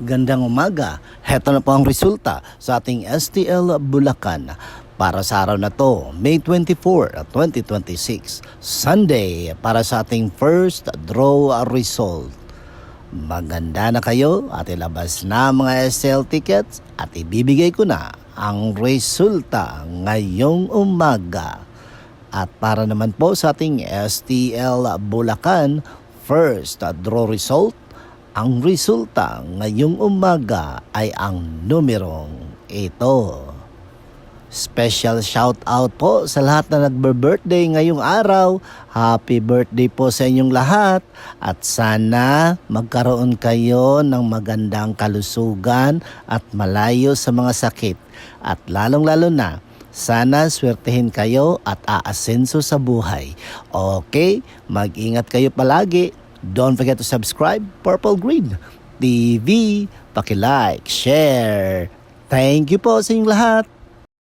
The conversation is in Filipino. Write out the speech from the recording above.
Gandang umaga, heto na po ang resulta sa ating STL Bulacan para sa araw na to, May 24, 2026, Sunday para sa ating first draw result. Maganda na kayo at ilabas na mga STL tickets at ibibigay ko na ang resulta ngayong umaga. At para naman po sa ating STL Bulacan first draw result, ang resulta ngayong umaga ay ang numerong ito. Special shout out po sa lahat na nagbe-birthday ngayong araw. Happy birthday po sa inyong lahat. At sana magkaroon kayo ng magandang kalusugan at malayo sa mga sakit. At lalong-lalo na, sana swertehin kayo at aasenso sa buhay. Okay, mag-ingat kayo palagi. Don't forget to subscribe, Purple Green TV. Paki-like, share. Thank you po sa inyong lahat.